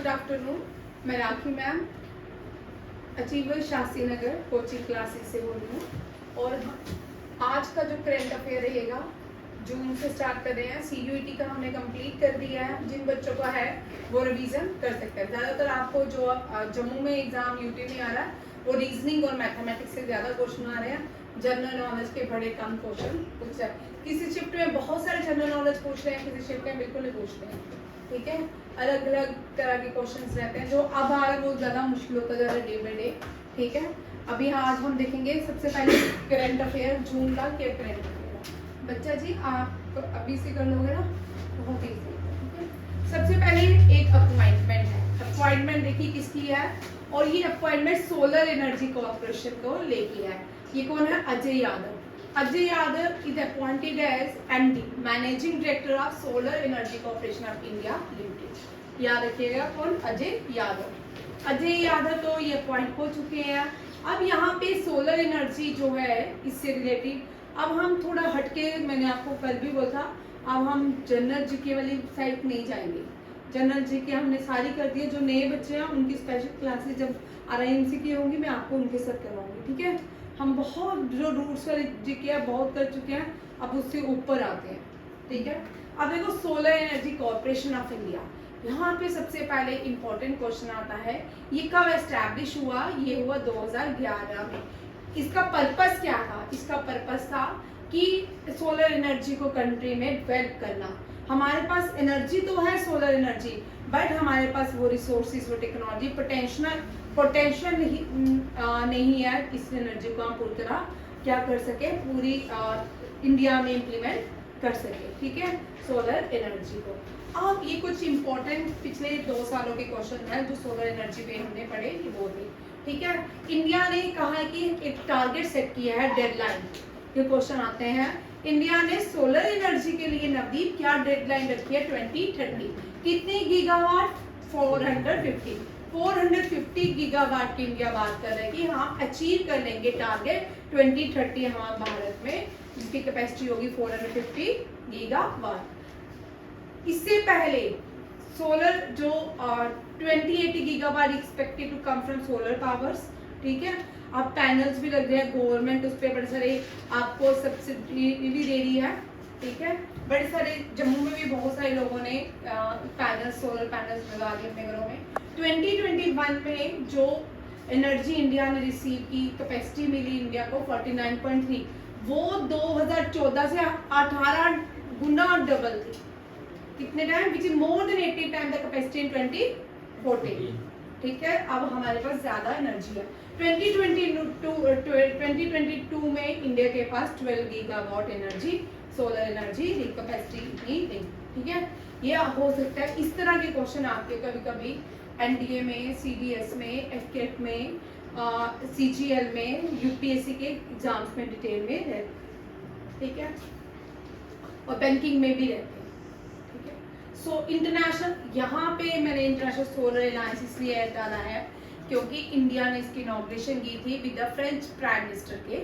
Good afternoon. मैं राखी ma'am achiever Shastri Nagar coaching classes से बोल रही हूँ। और आज का जो करंट अफेयर रहेगा, जून से स्टार्ट कर रहे हैं। CUET का हमने कंप्लीट कर दिया है। जिन बच्चों का है वो रिवीजन कर सकते हैं। ज़्यादातर आपको जो जम्मू में एग्जाम यूटी में आ रहा है वो रीजनिंग और मैथमेटिक्स से ज़्यादा क्वेश्चन आ रहे हैं। जनरल नॉलेज के बड़े कम क्वेश्चन पूछ रहे हैं। किसी शिफ्ट में बहुत सारे जनरल नॉलेज पूछ रहे हैं, किसी शिफ्ट में बिल्कुल नहीं पूछते हैं। ठीक है, अलग अलग तरह के क्वेश्चंस रहते हैं। जो अब आ रहा है वो ज़्यादा मुश्किल होता जा रहा है डे बाई डे। ठीक है, अभी आज हम देखेंगे सबसे पहले करंट अफेयर जून का। क्या करंट अफेयर बच्चा जी आप अभी से कर लोगे ना, बहुत ईजी। ठीक है, सबसे पहले एक अपॉइंटमेंट है। अपॉइंटमेंट देखिए किसकी है, और ये अपॉइंटमेंट सोलर एनर्जी कॉर्पोरेशन को लेके है। ये कौन है? Ajay Yadav. Ajay Yadav is appointed as MD, Managing Director of Solar Energy Corporation of India Limited. याद रखिएगा कौन? अजय यादव। अजय यादव तो ये अपॉइंट हो चुके हैं। अब यहाँ पे सोलर एनर्जी जो है इससे रिलेटेड अब हम थोड़ा हटके, मैंने आपको कल भी बोला था, अब हम जनरल जीके वाली साइड नहीं जाएंगे। जनरल जीके हमने सारी कर दी है। जो नए बच्चे हैं उनकी स्पेशल क्लासेस जब RIMC की होंगी मैं आपको उनके साथ करवाऊंगी। ठीक है, हम बहुत जो रूट्स वाली जीके बहुत कर चुके हैं, अब उससे ऊपर आते हैं। ठीक है, अब देखो solar energy corporation of India, यहाँ पे सबसे पहले इंपॉर्टेंट क्वेश्चन आता है, ये कब एस्टैब्लिश हुआ? ये हुआ 2011 में। इसका पर्पस क्या था? इसका पर्पस था कि सोलर एनर्जी को कंट्री में डेवलप करना। हमारे पास एनर्जी तो है सोलर एनर्जी, बट हमारे पास वो रिसोर्सेज, वो टेक्नोलॉजी, पोटेंशियल नहीं है इस एनर्जी को हम पूरी तरह क्या कर सके, पूरी इंडिया में इम्प्लीमेंट कर सके। ठीक है, सोलर एनर्जी को। अब ये कुछ इंपॉर्टेंट पिछले 2 सालों के क्वेश्चन है जो सोलर एनर्जी पे हमने पढ़े, ये वो थे। ठीक है, इंडिया ने कहा है कि एक टारगेट सेट किया है, डेडलाइन। ये क्वेश्चन आते हैं, इंडिया ने सोलर एनर्जी के लिए नवदीप क्या डेडलाइन रखी है? 2030। कितने गीगावाट? 450 गीगावाट की इंडिया बात कर रहे हैं कि हम अचीव कर लेंगे टारगेट 2030 हमारे भारत में, जिसकी कैपेसिटी होगी 450 गीगावाट। इससे पहले सोलर जो 2080 gigawatt expected to come from solar powers. ठीक है, अब पैनल्स भी लग रहे हैं, गवर्नमेंट उस पर बड़े सारे आपको सब्सिडी भी दे रही है। ठीक है, बड़े सारे जम्मू में भी बहुत सारे लोगों ने पैनल्स, सोलर पैनल्स लगा दिए अपने घरों में। 2021 में जो एनर्जी इंडिया ने रिसीव की कैपेसिटी मिली इंडिया को 49.3, वो 2014 से 18 गुना डबल थी। कितने time? Which is more than 80 time the capacity in 2014। ठीक है, अब हमारे पास ज्यादा एनर्जी है। 2022 में इंडिया के पास 12 gigawatt energy, solar energy capacity इतनी नहीं। ठीक है, ये हो सकता है इस तरह के क्वेश्चन आपके कभी कभी NDA में, CDS में, FCAT में, CGL में, UPSC के एग्जाम्स में डिटेल में रहते हैं। ठीक है, और बैंकिंग में भी रहते हैं। ठीक है, सो इंटरनेशनल, यहाँ पे मैंने इंटरनेशनल सोलर अलायंस इसलिए ऐड डाला है क्योंकि इंडिया ने इसकी इनॉग्रेशन की थी with the French prime minister के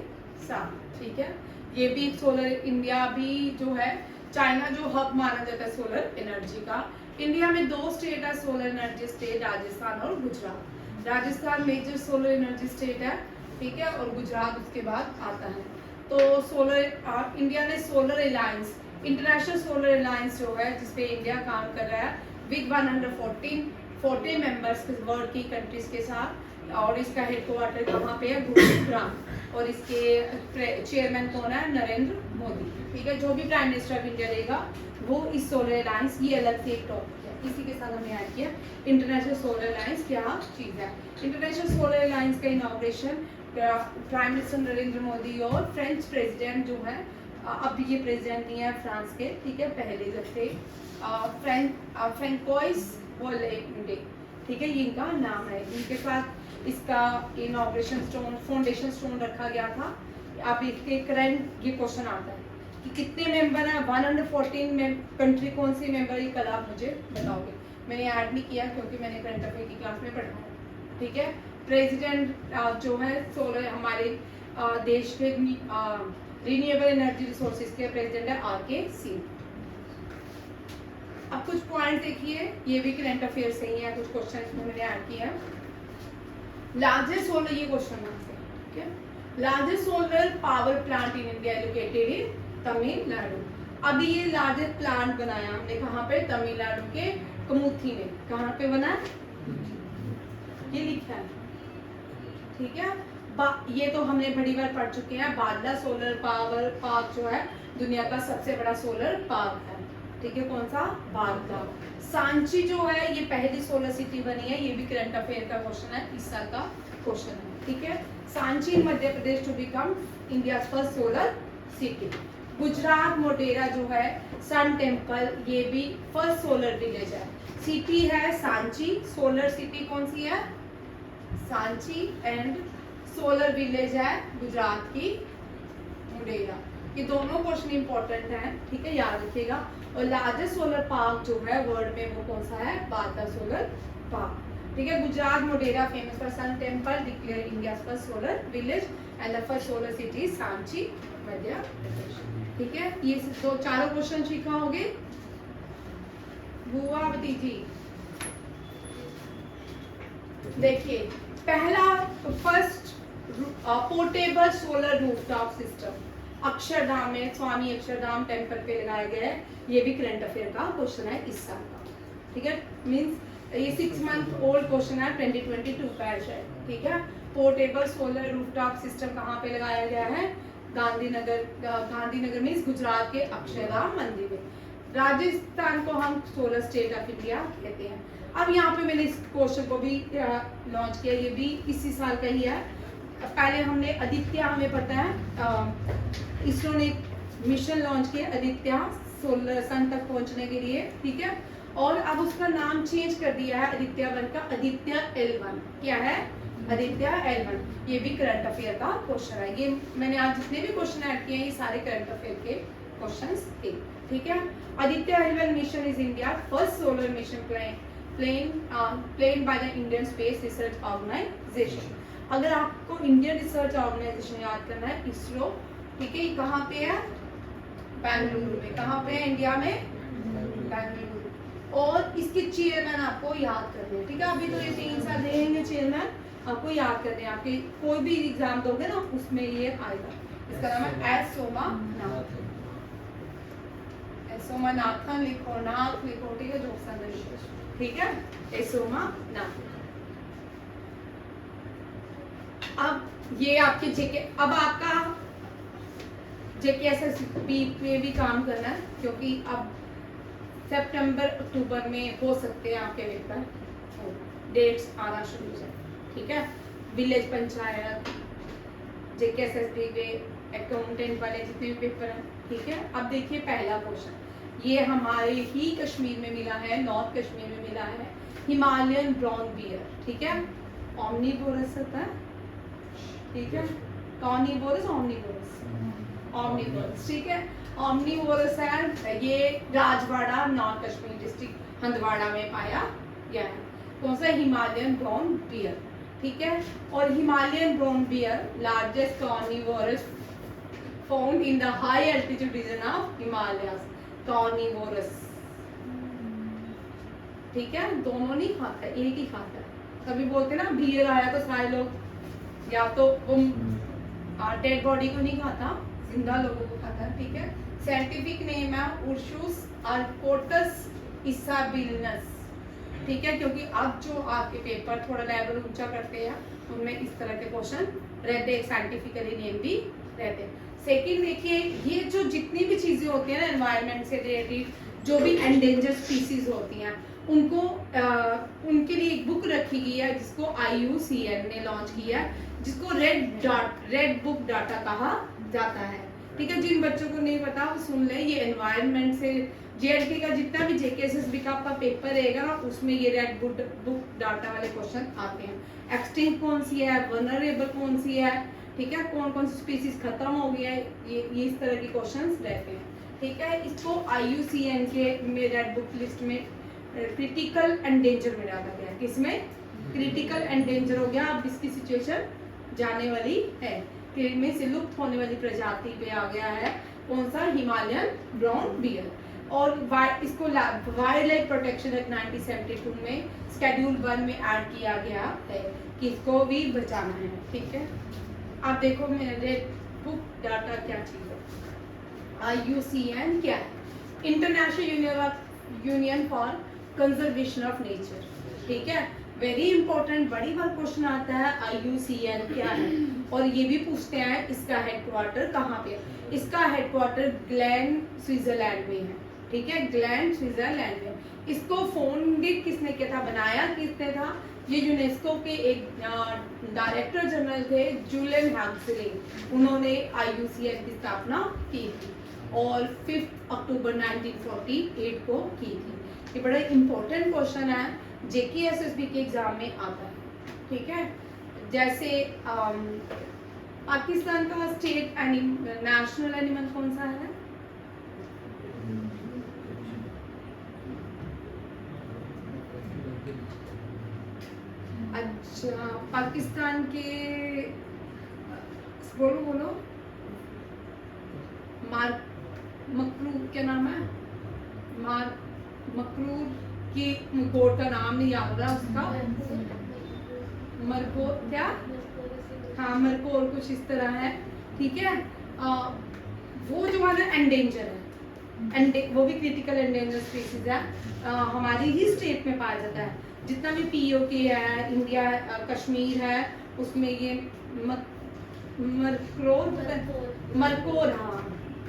साथ। ठीक है, ये भी सोलर इंडिया भी जो है, चाइना जो हब माना जाता है सोलर एनर्जी का। इंडिया में 2 स्टेट है सोलर एनर्जी स्टेट, राजस्थान और Gujarat. Rajasthan major solar energy state है। ठीक है, और गुजरात उसके बाद आता है। तो सोलर इंडिया ने solar alliance, international solar alliance जो है जिसपे इंडिया काम कर रहा है विद 140 मेंबर्स वर्ल्ड की कंट्रीज के साथ, और इसका हेडक्वार्टर कहाँ पे है? गुरुग्राम, और इसके चेयरमैन कौन है? नरेंद्र मोदी। ठीक है, जो भी प्राइम मिनिस्टर ऑफ इंडिया रहेगा वो इस सोलर अलायंस, ये अलग से एक टॉपिक है, इसी के साथ हमने ऐड किया इंटरनेशनल सोलर अलायंस क्या चीज़ है। इंटरनेशनल सोलर अलायंस का inauguration prime minister Narendra Modi और फ्रेंच प्रेसिडेंट जो है, अब ये प्रेसिडेंट नहीं है फ्रांस के, ठीक है, पहले जब थे फ्रेंकोइस होलैंडे। ठीक है, ये इनका नाम है। इनके साथ इसका इनॉग्रेशन स्टोन, फाउंडेशन स्टोन रखा गया था। अब इसके करंट ये क्वेश्चन आता है कि कितने मेंबर हैं? 114 कंट्री कौन सी मेंबर, ये कल आप मुझे बताओगे। मैंने ऐड नहीं किया क्योंकि मैंने करंट अफेयर की क्लास में पढ़ा है। ठीक है, प्रेसिडेंट जो है सोलर हमारे देश के रिन्यूएबल एनर्जी रिसोर्सेज के प्रेसिडेंट है RK सिंह। अब कुछ पॉइंट देखिए, ये भी करंट अफेयर से ही है, कुछ क्वेश्चन इसमें मैंने ऐड किया है। लार्जेस्ट सोलर, ये क्वेश्चन है, ठीक है, largest solar power plant in India located in Tamil Nadu. अभी ये लार्जेस्ट प्लांट बनाया हमने कहाँ पे, तमिलनाडु के कमुथी में। कहाँ पे बना है, ये लिखा है, ठीक है। ये तो हमने बड़ी बार पढ़ चुके हैं। बादला सोलर पावर पार्क जो है दुनिया का सबसे बड़ा सोलर पार्क है, ठीक है। कौन सा, बादला। सांची जो है ये पहली सोलर सिटी बनी है, ये भी करंट अफेयर का क्वेश्चन है, इस साल का क्वेश्चन है, ठीक है। Sanchi in Madhya Pradesh to become India first solar city. Gujarat Motera जो है सन टेम्पल, ये भी फर्स्ट सोलर विलेज है। सिटी है सांची, सोलर सिटी कौन सी है, सांची, एंड सोलर विलेज है गुजरात की मोटेरा। ये दोनों क्वेश्चन इंपॉर्टेंट हैं, ठीक है, याद रखिएगा। और लार्जेस्ट सोलर पार्क जो है वर्ल्ड में वो कौन सा है, बादला सोलर पार्क, ठीक है। Gujarat Motera famous for sun temple, declare India first solar village and the first solar city Sanchi Madhya Pradesh, ठीक है। ये तो चारों क्वेश्चन सीखा होगे। बुआ भतीजी देखिए, पहला first portable solar rooftop system Akshardham में, स्वामी अक्षरधाम टेम्पल पे लगाया गया है। ये भी करंट अफेयर का क्वेश्चन है इस साल का, ठीक है। मींस ये 6 मंथ ओल्ड क्वेश्चन है, 2022 का है, ठीक है। पोर्टेबल सोलर रूफटॉप सिस्टम कहाँ पे लगाया गया है, गांधीनगर। गांधीनगर मींस गुजरात के अक्षरधाम मंदिर में। राजस्थान को हम सोलर स्टेट ऑफ इंडिया कहते हैं। अब यहाँ पे मैंने इस क्वेश्चन को भी लॉन्च किया, ये भी इसी साल का ही है। पहले हमने आदित्य, हमें पता है इसरो ने मिशन लॉन्च किया आदित्य सोलर सन तक पहुंचने के लिए, ठीक है। और अब उसका नाम चेंज कर दिया है आदित्य 1 का, आदित्य L1। क्या है, आदित्य L1। ये भी करंट अफेयर का क्वेश्चन है। ये मैंने आज जितने भी क्वेश्चन ऐड किए हैं ये सारे करंट अफेयर के क्वेश्चंस थे, ठीक है। Aditya L1 mission is India first solar mission plan by the Indian Space Research Organisation. अगर आपको इंडियन रिसर्च ऑर्गेनाइजेशन याद करना है, इसरो, ठीक है, कहाँ पे है, बेंगलुरु में। कहाँ पे है, इंडिया में, बेंगलुरु। और इसके चेयरमैन आपको याद करने हैं, ठीक है। अभी तो ये 3 साल रहेंगे चेयरमैन, आपको याद करने हैं। आपके कोई भी एग्जाम दोगे ना उसमें ये आएगा। इसका नाम है एस सोमानाथन। एस सोमानाथन लिखो, नाथ लिखो, ठीक है, जोक्सन लिखो, ठीक है, एस सोमानाथन। अब ये आपके जेके, अब आपका JKSSB पे भी काम करना है, क्योंकि अब सितंबर अक्टूबर में हो सकते हैं आपके पेपर, डेट्स आना शुरू हो जाए, ठीक है। विलेज पंचायत, JKSSB के अकाउंटेंट वाले जितने भी पेपर हैं, ठीक है। अब देखिए पहला क्वेश्चन, ये हमारे ही कश्मीर में मिला है, नॉर्थ कश्मीर में मिला है, हिमालयन ब्राउन बियर, ठीक है। ऑमनीवोरस होता है, ठीक है, कार्निवोरस, ऑमनीवोरस, ऑमनीवोरस, ठीक है। ऑमनीवोरस है, ये राजवाड़ा नॉर्थ कश्मीर डिस्ट्रिक्ट हंदवाड़ा में पाया गया है। कौन सा, हिमालयन ब्राउन बियर, ठीक है। और Himalayan brown bear largest carnivorous found in the high altitude region of Himalayas, carnivorous, ठीक है। दोनों नहीं खाता, एक ही खाता है। कभी बोलते ना बियर आया तो सारे लोग, या तो वो डेड बॉडी को नहीं खाता, जिंदा लोगों को खाता है, ठीक है। साइंटिफिक नेम है उर्शुस अल्कोटस इसाबिलिनस, ठीक है। क्योंकि अब जो आपके पेपर थोड़ा लेवल ऊंचा करते हैं उनमें इस तरह के क्वेश्चन रहते हैं, साइंटिफिकली नेम भी रहते हैं। सेकंड देखिए, ये जो जितनी भी चीजें होती हैं ना एनवायरनमेंट से रिलेटेड, जो भी एंडेंजर्ड स्पीसीज होती हैं, उनको उनके लिए एक बुक रखी गई है जिसको IUCN ने लॉन्च किया है, जिसको रेड बुक डाटा कहा जाता है, ठीक है। जिन बच्चों को नहीं पता वो सुन ले, ये एनवायरनमेंट से JLK का जितना भी JKSSB का आपका पेपर रहेगा ना उसमें ये रेड बुक डाटा वाले क्वेश्चन आते हैं। एक्सटिंक्ट कौन सी है, वनरेबल कौन सी है, ठीक है, कौन कौन सी स्पीसीज खत्म हो गया है, ये इस तरह के क्वेश्चंस रहते हैं, ठीक है। इसको IUCN के में रेड बुक लिस्ट में क्रिटिकल एंडेंजर में डाला गया। किसमें, क्रिटिकल एंडेंजर हो गया, अब इसकी सिचुएशन जाने वाली है, में से लुप्त होने वाली प्रजाति पे आ गया है। कौन सा, हिमालयन ब्राउन बियर। और इसको वाइल्ड लाइफ प्रोटेक्शन एक्ट 1972 में शेड्यूल 1 में ऐड किया गया है कि इसको भी बचाना है। ठीक है, आप देखो मेरे बुक डाटा क्या चीज़ है। IUCN क्या है? International union for conservation of nature. ठीक है, वेरी इंपॉर्टेंट, बड़ी बार क्वेश्चन आता है IUCN क्या है, और ये भी पूछते हैं इसका हेडक्वार्टर कहाँ पे है। इसका हेडक्वार्टर ग्लेन स्विट्जरलैंड में है। ठीक है, ग्लेन स्विट्जरलैंड में। इसको फाउंडेड किसने किया था, बनाया किसने था? ये यूनेस्को के एक डायरेक्टर जनरल थे, जुलियन हक्सले, उन्होंने IUCN की स्थापना की थी और 5 अक्टूबर 1948 को की थी। ये बड़ा इंपॉर्टेंट क्वेश्चन है, JKSSB के एग्जाम में आता है। ठीक है, जैसे पाकिस्तान का स्टेट नेशनल एनिमल कौन सा है? अच्छा, पाकिस्तान के बोलो मकरूर, क्या नाम है? मकरूर की कोर्ट का नाम नहीं याद रहा उसका, मरकोर क्या? हाँ, मरकोर कुछ इस तरह है। ठीक है, वो जो है ना एंडेंजर है, वो भी क्रिटिकल एंडेंजर स्पीसीज है, हमारी ही स्टेट में पाया जाता है। जितना भी POK है, इंडिया कश्मीर है, उसमें ये मरकोर, हाँ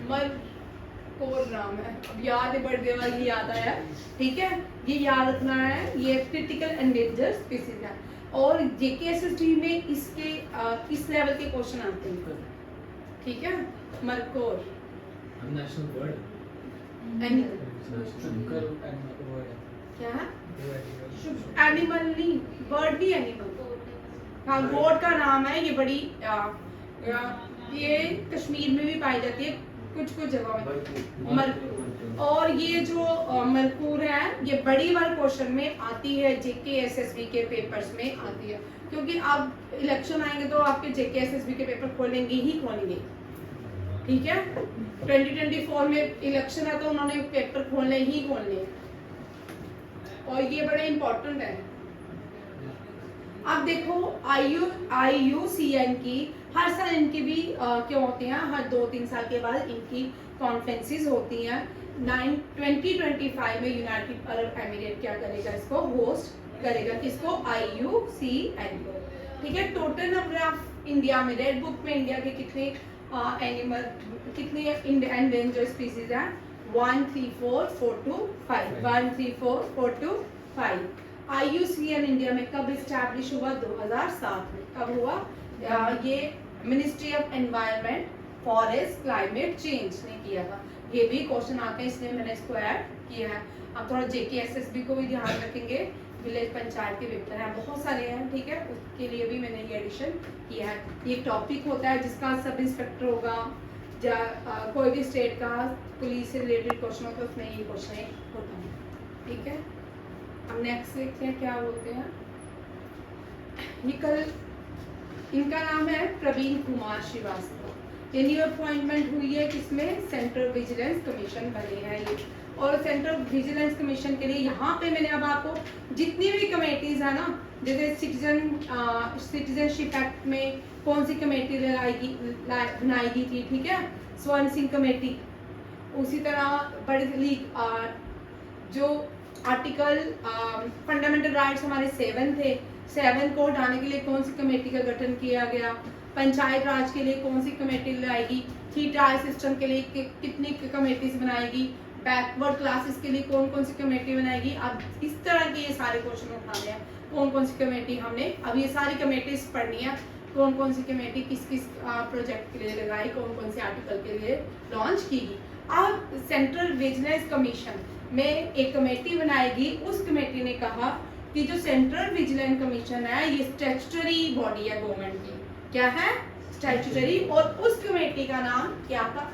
मरकोर नाम है, अब याद है, बर्थडे वाली याद आया। ठीक है, ये याद रखना है, ये क्रिटिकल एंडेंजर स्पीसीज है। और JKSSB में इसके इस लेवल के क्वेश्चन आते हैं। ठीक है, मरकोर नेशनल वर्ड क्या है? एनिमल नहीं, बर्ड भी एनिमल। हाँ, गोट का नाम है, ये बड़ी ये कश्मीर में भी पाई जाती है कुछ कुछ जगहों में, मरकूर। और ये जो मरकूर है, ये बड़ी बार क्वेश्चन में आती है, JKSSB के पेपर्स में आती है, क्योंकि अब इलेक्शन आएंगे तो आपके JKSSB के पेपर खोलेंगे ही खोलेंगे। ठीक है, 2024 में इलेक्शन है तो उन्होंने पेपर खोलने ही खोलने, और ये बड़े इंपॉर्टेंट है। अब देखो IUCN की हर साल इनकी भी क्यों होती हैं, हर 2-3 साल के बाद इनकी कॉन्फ्रेंसेस होती हैं। 2025 में यूनाइटेड अरब एमिरेट क्या करेगा, इसको होस्ट करेगा, किसको? IUCN को। ठीक है, टोटल नंबर ऑफ इंडिया में, रेड बुक में इंडिया के कितने एनिमल, कितने एंडेंजर स्पीसीज हैं? 1 3 4 4 2 5 1 3 4 4 2 5। IUCN इंडिया में कब इस्टेब्लिश हुआ? 2007 में। कब हुआ? ये ministry of environment, forest, climate change ने किया था। ये भी क्वेश्चन आते हैं, इसलिए मैंने इसको ऐड किया है। अब थोड़ा JKSSB को भी ध्यान रखेंगे, विलेज पंचायत के पेपर हैं, बहुत सारे हैं। ठीक है, उसके लिए भी मैंने ये एडिशन किया है। ये टॉपिक होता है जिसका सब इंस्पेक्टर होगा, कोई भी स्टेट का पुलिस से रिलेटेड क्वेश्चन होता है, उसमें ये क्वेश्चन होता है। ठीक है, अब नेक्स्ट देखते हैं क्या बोलते हैं। ये कल, इनका नाम है प्रवीण कुमार श्रीवास्तव। ये न्यू अपॉइंटमेंट हुई है, किसमें? सेंट्रल विजिलेंस कमीशन बने हैं ये। और सेंट्रल विजिलेंस कमीशन के लिए यहाँ पे मैंने अब आपको जितनी भी कमेटीज है ना, जैसे सिटीजनशिप एक्ट में कौन सी कमेटी बनाई गई थी, ठीक है, स्वर्ण सिंह कमेटी। उसी तरह बड़ी जो आर्टिकल फंडामेंटल राइट्स हमारे 7 थे, 7 को हटाने के लिए कौन सी कमेटी का गठन किया गया, पंचायत राज के लिए कौन सी कमेटी लाएगी, 3 टायर सिस्टम के लिए कितनी कमेटीज बनाएगी, बैकवर्ड क्लासेस के लिए कौन कौन सी कमेटी बनाएगी। अब इस तरह के ये सारे क्वेश्चन उठाने हैं, कौन कौन सी कमेटी हमने, अब ये सारी कमेटीज पढ़नी है, कौन कौन सी कमेटी किस किस प्रोजेक्ट के लिए लगाई, कौन कौन से आर्टिकल के लिए लॉन्च की गई। अब सेंट्रल विजिलेंस कमीशन में एक कमेटी बनाएगी। उस कमेटी ने कहा कि जो सेंट्रल विजिलेंस कमीशन है ये स्टैट्यूटरी बॉडी है गवर्नमेंट की। क्या है? स्टैट्यूटरी। और उस कमेटी का नाम क्या था?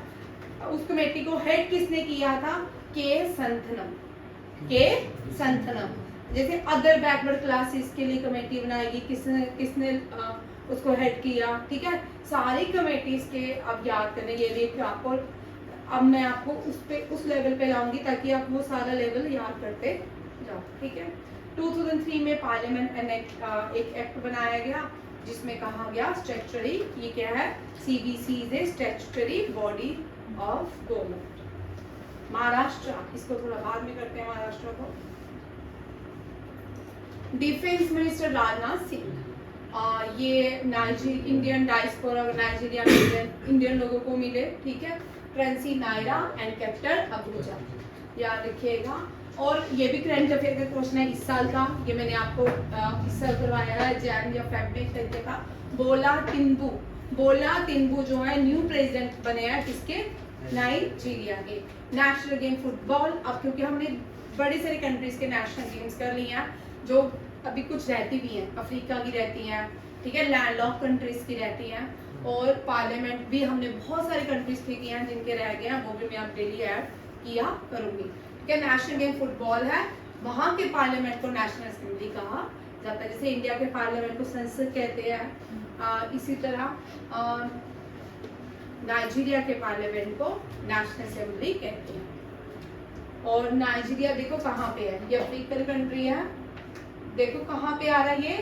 उस कमेटी को हेड किसने किया था? के संथनम। के संथनम। जैसे अदर बैकवर्ड क्लासेस के लिए कमेटी बनाएगी, किसने उसको हेड किया, ठीक है। सारी कमेटीज के अब याद करने, ये देखिए आपको अब मैं आपको उस लेवल पे लाऊंगी ताकि आप वो सारा लेवल याद करते जाओ, ठीक है। 2003 में पार्लियामेंट एक एक्ट बनाया गया जिसमें कहा गया स्टैट्यूटरी, ये क्या है, CBC is a statutory body of government. Maharashtra, इसको थोड़ा बाद में करते हैं महाराष्ट्र को। डिफेंस मिनिस्टर राजनाथ सिंह, ये इंडियन डायस्पोरा नाइजीरिया में इंडियन लोगों को मिले, ठीक है। Currency naira and capital Abuja, याद रखिएगा। और ये भी करंट अफेयर का क्वेश्चन है इस साल का, ये मैंने आपको इस साल करवाया है जैन या फेब तरीके का। बोला तिनुबू जो है न्यू प्रेसिडेंट बने हैं किसके, नाइजीरिया के। नेशनल गेम फुटबॉल, अब क्योंकि हमने बड़ी सारी कंट्रीज के नेशनल गेम्स कर लिए हैं, जो अभी कुछ रहती भी हैं, अफ्रीका की रहती हैं, ठीक है, लैंडलॉक कंट्रीज की रहती हैं, और पार्लियामेंट भी हमने बहुत सारी कंट्रीज की हैं जिनके रह गए हैं, वो भी मैं अब डेली ऐड किया करूंगी, ठीक है। नेशनल गेम फुटबॉल है, वहाँ के पार्लियामेंट को नेशनल असेंबली कहा जाता है, जैसे इंडिया के पार्लियामेंट को संसद कहते हैं, इसी तरह नाइजीरिया के पार्लियामेंट को नेशनल असेंबली कहते हैं। और नाइजीरिया देखो कहाँ पे है, ये अफ्रीकन कंट्री है, देखो कहाँ पे आ रहा है, ये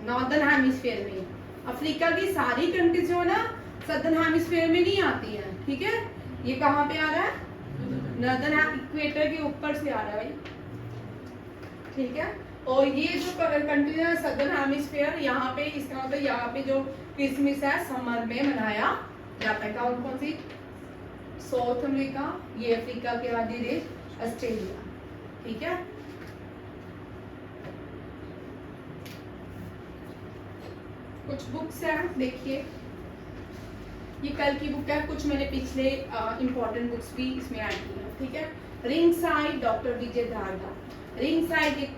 नॉर्दर्न हेमिस्फीयर में। अफ्रीका की सारी कंट्रीज जो है ना सदर्न हेमिस्फीयर में नहीं आती है, ठीक है। ये कहाँ पे आ रहा है, नॉर्दर्न इक्वेटर के ऊपर से आ रहा है भाई, ठीक है। और ये जो कंट्री है सदर्न हेमिस्फीयर, यहाँ पे इसका मतलब यहाँ पे जो क्रिसमस है समर में मनाया जाता है। कौन सी, साउथ अमेरिका, ये अफ्रीका के आदि देश, ऑस्ट्रेलिया, ठीक है। कुछ बुक्स हैं, देखिए ये कल की बुक है, कुछ मैंने पिछले इंपॉर्टेंट बुक्स भी इसमें ऐड की है, ठीक है। रिंग साइड डॉक्टर विजय दादा, रिंग साइड एक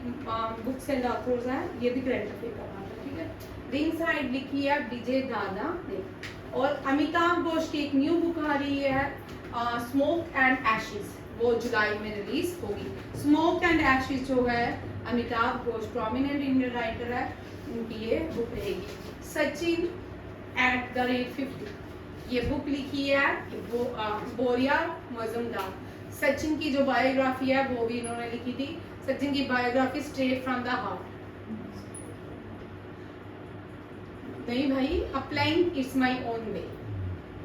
बुक्स एंड ऑथर्स है, ये भी करंट अफेयर का नाम है, ठीक है। रिंग साइड लिखी है विजय दादा ने। और अमिताभ घोष की एक न्यू बुक आ रही है, स्मोक एंड एशेस, वो जुलाई में रिलीज होगी। स्मोक एंड एशेस जो है Amitabh Ghosh prominent Indian writer है, उनकी ये बुक रहेगी। सचिन @50, ये बुक लिखी है वो बोरिया मजुमदार। सचिन की जो बायोग्राफी है वो भी इन्होंने लिखी थी, सचिन की biography straight from the heart. नहीं भाई, applying it's my own way,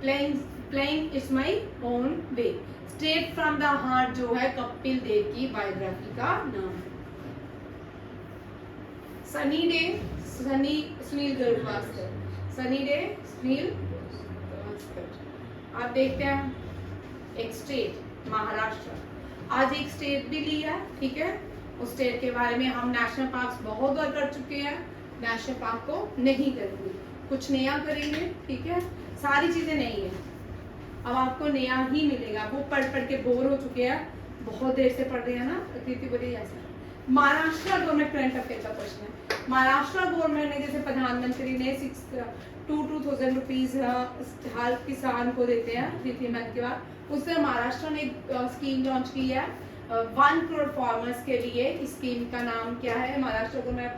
playing it's my own way, straight from the heart जो है कपिल देव की बायोग्राफी का नाम है। Sunny day Sunil Gavaskar, sunny day Sunil Gavaskar. आप देखते हैं एक स्टेट महाराष्ट्र, आज एक स्टेट भी ली है, ठीक है। उस स्टेट के बारे में हम नेशनल पार्क बहुत बार कर चुके हैं, नेशनल पार्क को नहीं करेंगे, कुछ नया करेंगे, ठीक है। सारी चीजें नई है, अब आपको नया ही मिलेगा, वो पढ़ के बोर हो चुके हैं, बहुत देर से पढ़ रहे हैं ना, अतिथि बोले ऐसा। महाराष्ट्र गवर्नमेंट करंट अफेयर का क्वेश्चन है। महाराष्ट्र गवर्नमेंट ने जैसे प्रधानमंत्री ने 2,000 रुपीज हर किसान को देते हैं 3 मंथ के बाद, उससे महाराष्ट्र ने स्कीम लॉन्च की है 1 करोड़ फार्मर्स के लिए। इस स्कीम का नाम क्या है, Maharashtra government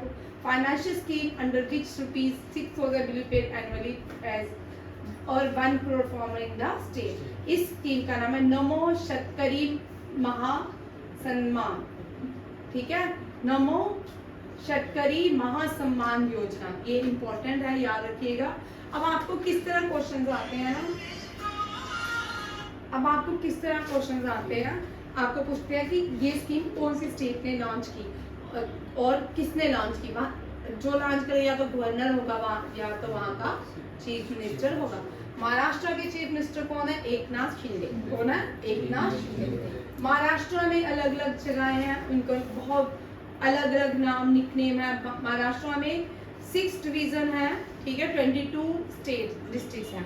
financial scheme under which ₹6,000 will be paid annually as और 1 crore farmer in the state. इस स्कीम का नाम है नमो शेतकरी महासम्मान, ठीक है, नमो शेतकरी महासम्मान योजना, ये इंपॉर्टेंट है, याद रखिएगा। अब आपको किस तरह क्वेश्चंस आते हैं ना, अब आपको किस तरह क्वेश्चंस आते हैं, आपको पूछते हैं कि ये स्कीम कौन सी स्टेट ने लॉन्च की और किसने लॉन्च की। वहाँ जो लॉन्च करे या तो गवर्नर होगा वहाँ, या तो वहाँ का चीफ मिनिस्टर होगा। महाराष्ट्र के चीफ मिनिस्टर कौन है, एकनाथ शिंदे। कौन है, एकनाथ शिंदे। महाराष्ट्र में अलग अलग जगहें हैं, उनको बहुत अलग अलग नाम निकनेम है। महाराष्ट्र में 6 डिवीजन है, ठीक है, 22 स्टेट डिस्ट्रिक्ट हैं,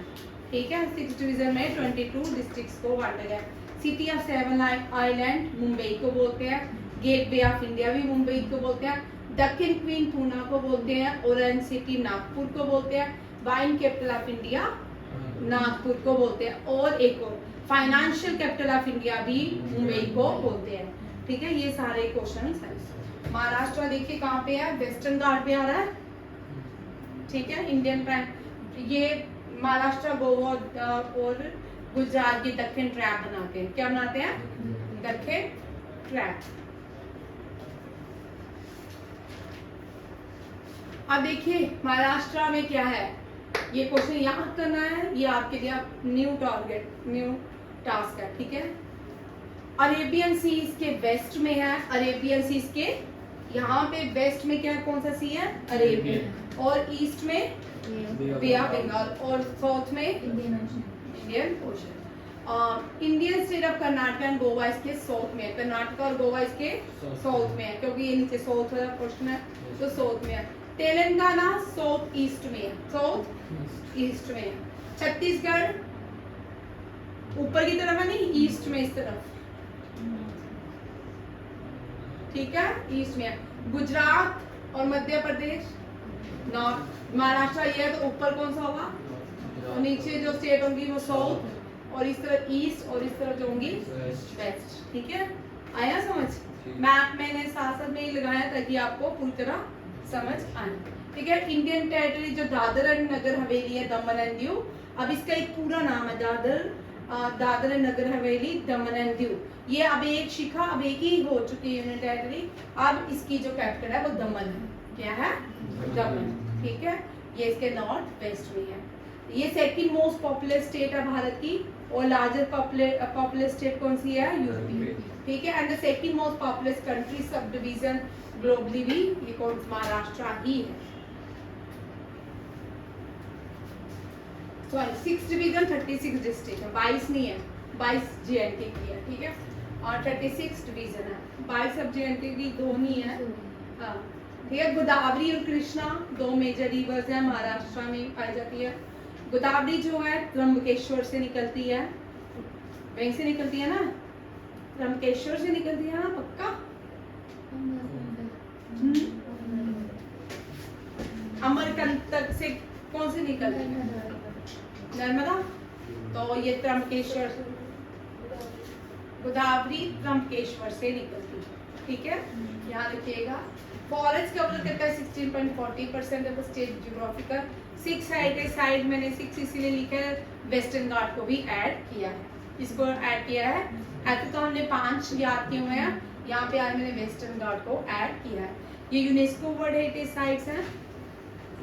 ठीक है। 6 डिवीजन में 22 डिस्ट्रिक्ट्स को बांटा गया। सिटी ऑफ 7 आइलैंड मुंबई को बोलते हैं, गेटवे ऑफ इंडिया भी मुंबई को बोलते हैं, दक्षिण क्वीन पूना को बोलते हैं, ऑरेंज सिटी नागपुर को बोलते हैं, wine capital of India Nagpur को बोलते हैं, और एक और फाइनेंशियल कैपिटल ऑफ इंडिया भी मुंबई को बोलते हैं, ठीक है। ये सारे क्वेश्चन हैं। महाराष्ट्र देखिए कहाँ पे है, वेस्टर्न घाट पे आ रहा है, ठीक है, इंडियन प्राइम। ये महाराष्ट्र, गोवा और गुजरात की दक्षिण ट्रैप बनाते हैं। क्या बनाते हैं? दक्षिण ट्रैप। अब देखिए महाराष्ट्र में क्या है, ये क्वेश्चन याद करना है, ये आपके लिए न्यू टास्क है, ठीक है। अरेबियन सीज के वेस्ट में है, अरेबियन सीज के यहाँ पे वेस्ट में क्या कौन सा सी है? अरेबियन। और ईस्ट में बे ऑफ बंगाल, और साउथ में Indian ocean. Indian state of Karnataka and Goa इसके साउथ में है, कर्नाटक और गोवा इसके साउथ में है, क्योंकि ये नीचे साउथ वाला क्वेश्चन है तो साउथ में है। तेलंगाना साउथ ईस्ट में है, साउथ ईस्ट में है। छत्तीसगढ़ ऊपर की तरफ है, नहीं ईस्ट में इस तरफ, ठीक है, ईस्ट में है। गुजरात और मध्य प्रदेश नॉर्थ, महाराष्ट्र ये है तो ऊपर कौन सा होगा, और नीचे जो स्टेट होंगी वो साउथ, और इस तरफ ईस्ट, और इस तरफ जो होंगी वेस्ट, ठीक है। आया समझ? मैप मैंने साथ साथ में ही लगाया ताकि आपको पूरी तरह समझ आए, ठीक है। इंडियन टेरिटरी जो दादर एंड नगर हवेली है, दमन एंड दीव, अब इसका एक पूरा नाम है Dadar and Nagar Haveli, Daman and Diu. ये अब एक शिखा, अब एक ही हो चुकी है यूनियन टेरिटरी, अब इसकी जो कैपिटल है वो दमन है। क्या है? दमन, ठीक है। ये इसके नॉर्थ वेस्ट में है। ये सेकंड मोस्ट पॉपुलर स्टेट है भारत की, और लार्जेस्ट पॉपुलर स्टेट कौन सी है? यूपी, ठीक है। And the second most popular country sub division globally भी ये कौन सा? महाराष्ट्र ही है। सॉरी 6 डिवीजन 36 डिस्ट्रिक्ट है, 22 नहीं है, 22 जेएनके की है, ठीक है, और 36 डिवीजन है, 22 सब जेएनके की, 2 नहीं है, हाँ, ठीक है। गोदावरी और कृष्णा 2 मेजर रिवर्स है, महाराष्ट्र में पाई जाती है। गोदावरी जो है त्र्यंबकेश्वर से निकलती है, वहीं से निकलती है ना, त्र्यंबकेश्वर से निकलती है ना, पक्का? अमरकंटक से कौन से निकलती है? नर्मदा। तो ये त्र्यंबकेश्वर, गोदावरी त्र्यंबकेश्वर से निकलती है, ठीक है। यहाँ लिखिएगा। फॉरेस्ट कवर करता है 16.40% ऑफ स्टेट जियोग्राफिकल। 6 साइड मैंने 6 इसीलिए लिखा है, वेस्टर्न घाट को भी ऐड किया है, इसको ऐड किया है। ऐसे तो हमने 5 याद किए हुए हैं, यहाँ पे आज मैंने वेस्टर्न घाट को ऐड किया है। ये यूनेस्को वर्ल्ड हेरिटेज साइट्स हैं,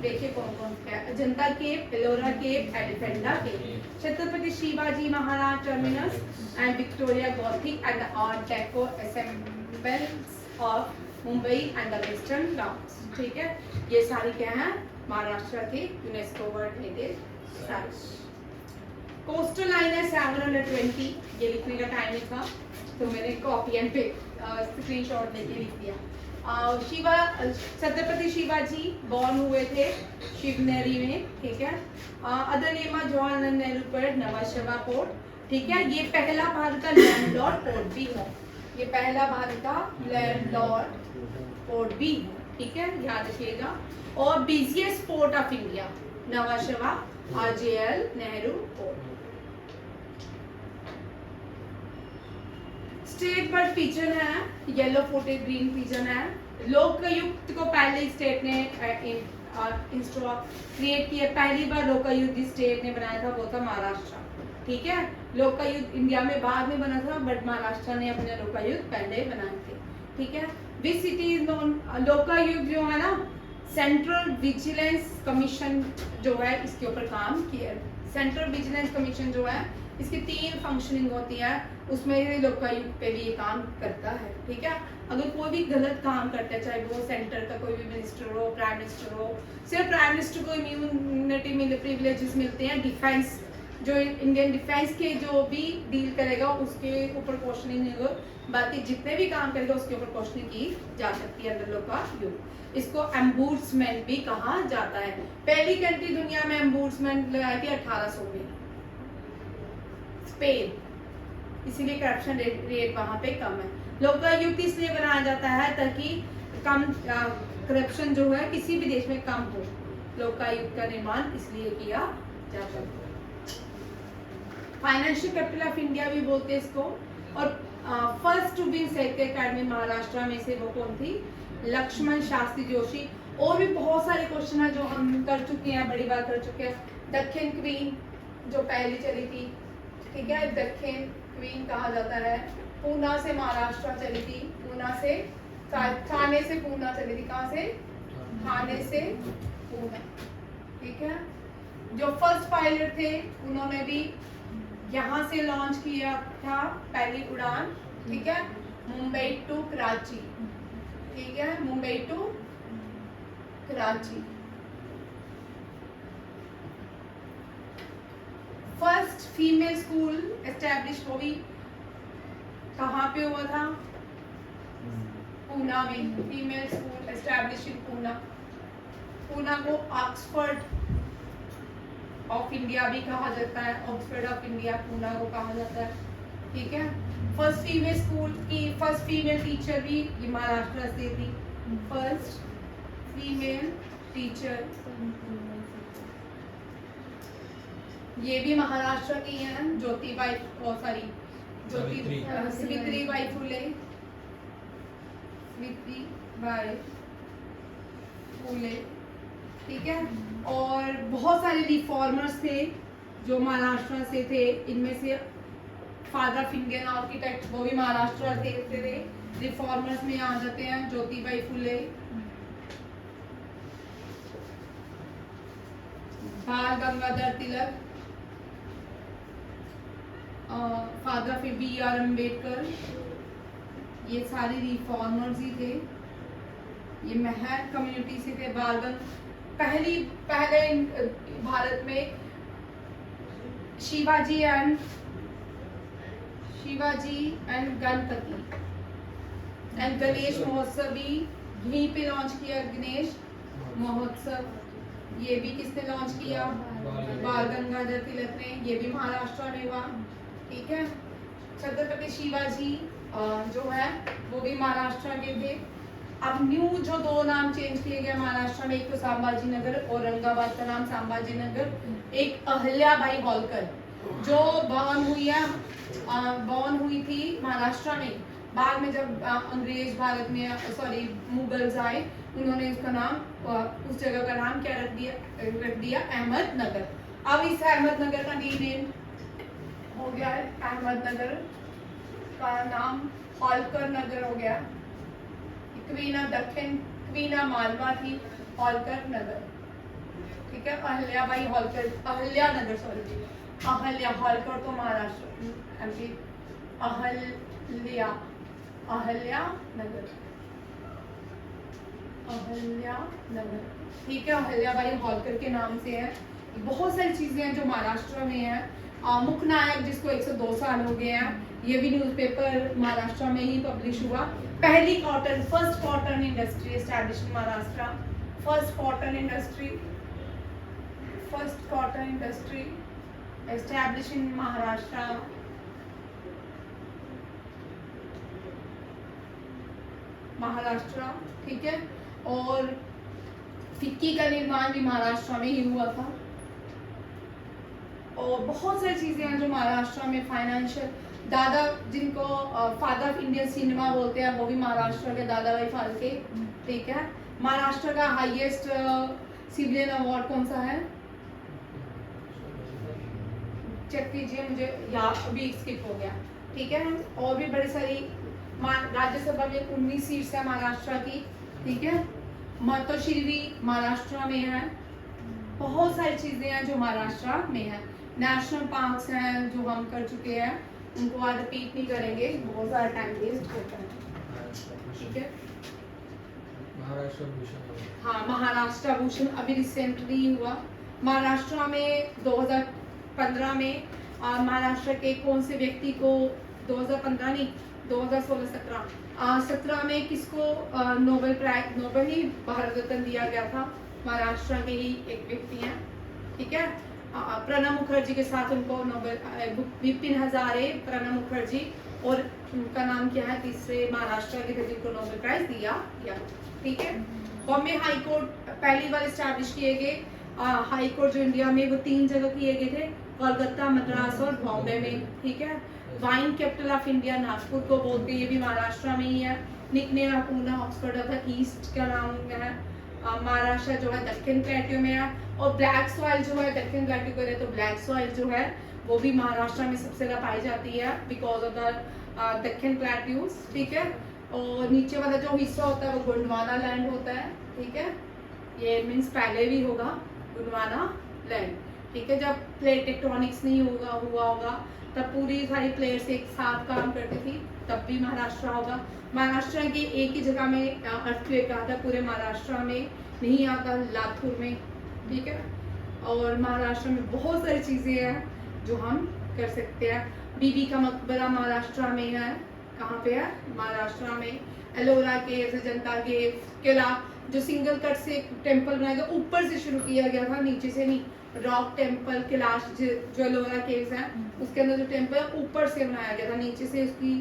देखिए कौन कौन सा है। Ajanta cave, Ellora cave, Elephanta cave, Chhatrapati Shivaji Maharaj terminus and Victoria Gothic and the art deco ensembles of Mumbai and the Western Ghats, ठीक है। ये सारी क्या है? महाराष्ट्र के UNESCO world heritage sites. Coastal line है 720, ये लिखने का टाइम नहीं था तो मैंने कॉपी एंड पे स्क्रीनशॉट लेके लिख दिया। छत्रपति शिवाजी बॉर्न हुए थे शिवनेरी में, ठीक है। Other name Jawaharlal Nehru port, Nhava Sheva port, ठीक है। ये पहला भारत का लैंडलॉर्ड पोर्ट भी है, ये पहला भारत का लैंडलॉर्ड पोर्ट भी है, ठीक है, याद रखिएगा। और busiest port of India Nhava Sheva RJL Nehru port. State bird pigeon है, येलो फुटेड ग्रीन पिजन है। लोकायुक्त को पहले स्टेट ने क्रिएट किया, पहली बार लोकायुक्त जिस स्टेट ने बनाया था वो था महाराष्ट्र, ठीक है। लोकायुक्त इंडिया में बाद में बना था, बट महाराष्ट्र ने अपने लोकायुक्त पहले बनाए थे, ठीक है। Which city is known, Lokayukta जो है ना, सेंट्रल विजिलेंस कमीशन जो है इसके ऊपर काम किया। सेंट्रल विजिलेंस कमीशन जो है इसकी 3 फंक्शनिंग होती है, उसमें लोकायुक्त पे भी ये काम करता है, ठीक है। अगर कोई भी गलत काम करता है, चाहे वो सेंटर का कोई भी मिनिस्टर हो, प्राइम मिनिस्टर हो, सिर्फ प्राइम मिनिस्टर को इम्यूनिटी मिले, प्रिविलेजेस मिलते हैं। डिफेंस जो इंडियन डिफेंस के जो भी डील करेगा उसके ऊपर क्वेश्चनिंग नहीं होगा, बाकी जितने भी काम करेगा उसके ऊपर क्वेश्चनिंग की जा सकती है अंडर लोकायुक्त। इसको एम्बूर्समेंट भी कहा जाता है। पहली कंट्री दुनिया में एम्बूर्समेंट लगाई थी 1800 में, स्पेन, इसीलिए करप्शन रेट वहाँ पे कम है। लोकायुक्त इसलिए बनाया जाता है ताकि कम करप्शन जो है किसी भी देश में कम हो, लोकायुक्त का निर्माण इसलिए किया जाता है। फाइनेंशियल कैपिटल ऑफ इंडिया भी बोलते हैं इसको। और फर्स्ट टू बी साहित्य अकादमी महाराष्ट्र में से वो कौन थी? लक्ष्मण शास्त्री जोशी। और भी बहुत सारे क्वेश्चन है जो हम कर चुके हैं, बड़ी बार कर चुके हैं। दक्षिण क्वीन जो पहली चली थी, ठीक है, दक्षिण क्वीन कहा जाता है। पूना से महाराष्ट्र चली थी, पूना से ठाणे से पूना चली थी। कहाँ से? ठाणे से पूना। ठीक है, जो फर्स्ट पायलट थे उन्होंने भी यहाँ से लॉन्च किया था पहली उड़ान। ठीक है, मुंबई टू कराची। ठीक है, Mumbai to Karachi. First female school establish वो भी कहाँ पे हुआ था? पूना में। Female school establish in Poona. Poona को ऑक्सफोर्ड ऑफ इंडिया भी कहा जाता है। ऑक्सफोर्ड ऑफ इंडिया पूना को कहा जाता है। ठीक है, फर्स्ट फीमेल स्कूल की फर्स्ट फीमेल टीचर भी ये महाराष्ट्र से थी। फर्स्ट फीमेल टीचर ये भी महाराष्ट्र की हैं, ज्योतिबाई सावित्रीबाई फुले। सावित्रीबाई फुले। ठीक है, और बहुत सारे रिफॉर्मर्स थे जो महाराष्ट्र से थे। इनमें से फादर ऑफ इंडियन आर्किटेक्ट वो भी महाराष्ट्र से थे। रिफॉर्मर्स में आ जाते हैं ज्योतिबाई फुले, बाल Gangadhar Tilak, father of B.R. Ambedkar. ये सारे रिफॉर्मर्स ही थे। ये महर कम्युनिटी से थे। पहले भारत में शिवाजी एंड गणपति एंड गणेश महोत्सव भी यहीं पे लॉन्च किया। गणेश महोत्सव ये भी किसने लॉन्च किया? बाल गंगाधर तिलक ने। ये भी महाराष्ट्र में हुआ। ठीक है, छत्रपति शिवाजी जो है वो भी महाराष्ट्र के थे। अब न्यू जो दो नाम चेंज किए गए महाराष्ट्र में, एक तो संभाजी नगर, औरंगाबाद का नाम संभाजी नगर। एक अहिल्याबाई होलकर जो बॉर्न हुई थी महाराष्ट्र में। बाद में जब अंग्रेज भारत में मुगल्स आए, उन्होंने उसका नाम उस जगह का नाम क्या रख दिया? अहमदनगर। अब इस अहमदनगर का रीनेम हो गया है, अहमदनगर का नाम होलकर नगर हो गया। क्वीना मालवा थी, होलकर नगर। ठीक है, अहिल्याबाई होलकर, अहिल्या होलकर तो महाराष्ट्र MP। अहिल्या नगर। ठीक है, अहिल्याबाई होलकर के नाम से है। बहुत सारी चीजें हैं जो महाराष्ट्र में है। मुख्य नायक जिसको 102 साल हो गए हैं, ये भी न्यूज़पेपर महाराष्ट्र में ही पब्लिश हुआ। First cotton industry establish in Maharashtra. First cotton industry establish in Maharashtra. ठीक है, और फिक्की का निर्माण भी महाराष्ट्र में ही हुआ था। और बहुत सारी चीजें हैं जो महाराष्ट्र में फाइनेंशियल। दादा जिनको फादर ऑफ इंडियन सिनेमा बोलते हैं वो भी महाराष्ट्र के, दादा भाई फाल्के। ठीक है, महाराष्ट्र का हाईएस्ट सिविलियन अवार्ड कौन सा है? चेक कीजिए, मुझे याद अभी स्किप हो गया। ठीक है, और भी बड़ी सारी राज्यसभा में 19 सीट्स है महाराष्ट्र की। ठीक है, मातोश्री भी महाराष्ट्र में है। बहुत सारी चीजें हैं जो महाराष्ट्र में है। नेशनल पार्क्स हैं जो हम कर चुके हैं, उनको आज रिपीट नहीं करेंगे, बहुत सारा टाइम वेस्ट होता है। ठीक है, महाराष्ट्र भूषण। हाँ, महाराष्ट्र भूषण अभी रिसेंटली हुआ। महाराष्ट्र में 2015 में महाराष्ट्र के कौन से व्यक्ति को 2015 नहीं 2016-17 में किसको नोबेल ही भारत रत्न दिया गया था? महाराष्ट्र के ही एक व्यक्ति हैं। ठीक है, प्रणब मुखर्जी के साथ उनको नोबेल, विपिन हजारे, प्रणब मुखर्जी, और उनका नाम क्या है तीसरे महाराष्ट्र के थे जिनको नोबेल प्राइज दिया गया। ठीक है, बॉम्बे हाई कोर्ट पहली बार स्टैब्लिश किए गए। हाई कोर्ट जो इंडिया में वो 3 जगह किए गए थे, कोलकाता, मद्रास और बॉम्बे में। ठीक है, wine capital of India Nagpur को बोलते हैं, ये भी महाराष्ट्र में ही है। निकनेम पूना ऑक्सफोर्ड था, ईस्ट का नाम है। महाराष्ट्र जो है दक्षिण प्लेट्यू में है, और ब्लैक सॉइल जो है दक्षिण प्लेट्यू को है, तो ब्लैक सॉइल जो है वो भी महाराष्ट्र में सबसे ज़्यादा पाई जाती है because of the Deccan plateaus, ठीक है। और नीचे वाला जो हिस्सा होता है वो गोंडवाना लैंड होता है, ठीक है। ये मीन्स पहले भी होगा गोंडवाना लैंड, ठीक है। जब प्लेट टेक्टोनिक्स नहीं हुआ होगा तब पूरी सारी प्लेट्स एक साथ काम करती थी, तब भी महाराष्ट्र होगा। महाराष्ट्र के एक ही जगह में अर्थक्वेक आता है, पूरे महाराष्ट्र में नहीं आता, लातूर में, ठीक है। और महाराष्ट्र में बहुत सारी चीज़ें हैं जो हम कर सकते हैं। बीबी का मकबरा महाराष्ट्र में है, कहाँ पे है? महाराष्ट्र में। एलोरा केव्स, अजंता केव्स, किला जो सिंगल कट से टेम्पल बनाया गया, ऊपर से शुरू किया गया था, नीचे से नहीं। रॉक टेम्पल कैलाश जो एलोरा केव्स हैं उसके अंदर जो टेम्पल है ऊपर से बनाया गया था, नीचे से उसकी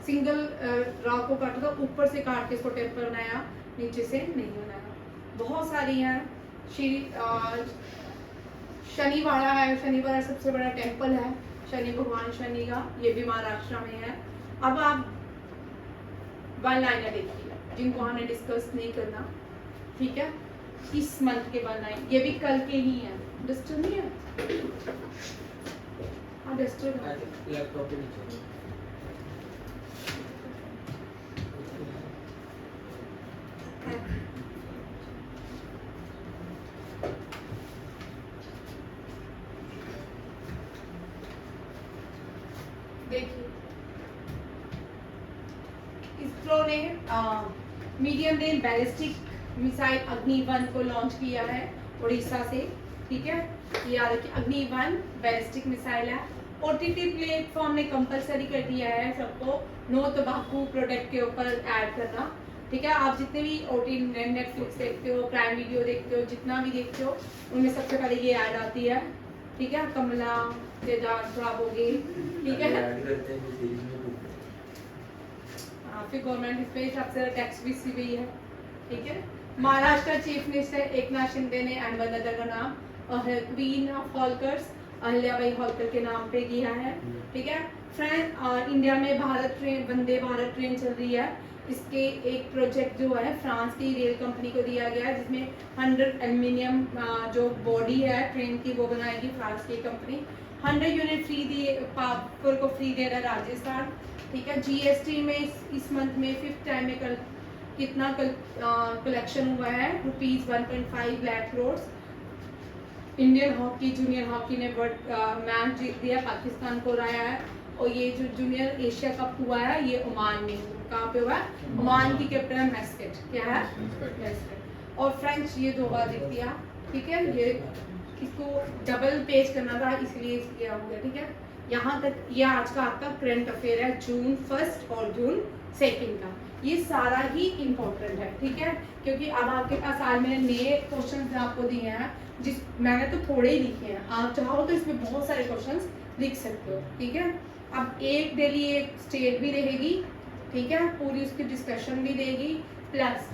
सिंगल रॉक को काटा था, ऊपर से काट के इसको टेम्पल बनाया, नीचे से नहीं बनाया। बहुत सारी हैं। श्री शनिवाड़ा है, शनिवाड़ा सबसे बड़ा टेम्पल है शनि भगवान शनि का, ये भी महाराष्ट्र में है। अब आप वन लाइनर देखिए जिनको हमने डिस्कस नहीं करना, ठीक है। इस मंथ के वन लाइन, ये भी कल के ही हैं, डस्टर नहीं है? हाँ डस्टर है। लैपटॉप पे नीचे देखिए इसरो ने मीडियम रेंज बैलिस्टिक मिसाइल अग्नि-1 को लॉन्च किया है उड़ीसा से, ठीक है। ये याद रखिए, अग्नि-1 बैलिस्टिक मिसाइल है। ओटीटी प्लेटफॉर्म ने कंपलसरी कर दिया है सबको नो तंबाकू प्रोडक्ट के ऊपर ऐड करना, ठीक है। आप जितने भी ओटीटी नेटफ्लिक्स देखते हो, प्राइम वीडियो देखते हो, जितना भी देखते हो, उनमें सबसे पहले ये ऐड आती है, ठीक है। कमला तेजाब होगी, ठीक है। फिर गवर्नमेंट इस पे सबसे टैक्स भी सी गई है, ठीक है। महाराष्ट्र चीफ मिनिस्टर एकनाथ शिंदे ने अहमदनगर का नाम क्वीन ऑफ हॉलकर्स अहिल्याबाई होलकर के नाम पे किया है, ठीक है। इंडिया में भारत ट्रेन, वंदे भारत ट्रेन चल रही है। इसके एक प्रोजेक्ट जो है फ्रांस की रेल कंपनी को दिया गया है, जिसमें 100 एल्यूमिनियम जो बॉडी है ट्रेन की वो बनाएगी फ्रांस की कंपनी। 100 यूनिट फ्री दिए, पावर को फ्री दे रहा है राजस्थान, ठीक है। जीएसटी में इस मंथ में 5th टाइम में कल कितना कलेक्शन हुआ है? ₹1.5 lakh crore. Indian hockey junior hockey ने मैच जीत दिया, पाकिस्तान को हराया है। और ये जो जूनियर एशिया कप हुआ है ये ओमान में, कहाँ पे हुआ है? ओमान की कैपिटल मैस्कट, क्या है? मैस्कट। और फ्रेंच ये 2 बार जीत दिया, ठीक है। ये इसको डबल पेज करना था इसलिए किया हो गया, ठीक है। यहाँ तक ये आज का आपका करंट अफेयर है, जून 1 और जून 2 का। ये सारा ही इम्पोर्टेंट है, ठीक है। क्योंकि अब आपके पास आज मैंने नए क्वेश्चन आपको दिए हैं, जिस मैंने तो थोड़े ही लिखे हैं, आप चाहो तो इसमें बहुत सारे क्वेश्चन लिख सकते हो, ठीक है। अब एक डेली एक स्टेट भी रहेगी, ठीक है, पूरी उसकी डिस्कशन भी देगी, प्लस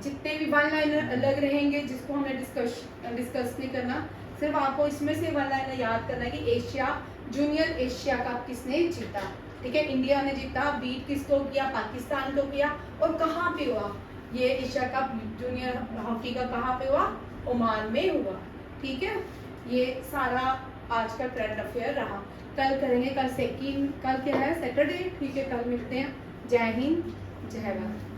जितने भी वन लाइनर अलग रहेंगे जिसको हमें डिस्कस नहीं करना, सिर्फ आपको इसमें से वन लाइनर याद करना है कि एशिया जूनियर एशिया कप किसने जीता, ठीक है। इंडिया ने जीता, बीट किसको किया? पाकिस्तान को किया। और कहाँ पे हुआ ये एशिया कप जूनियर हॉकी का? कहाँ पे हुआ? ओमान में हुआ, ठीक है। ये सारा आज का करंट अफेयर रहा। कल करेंगे, कल क्या है? सैटरडे, ठीक है। कल मिलते हैं। जय हिंद, जय भारत।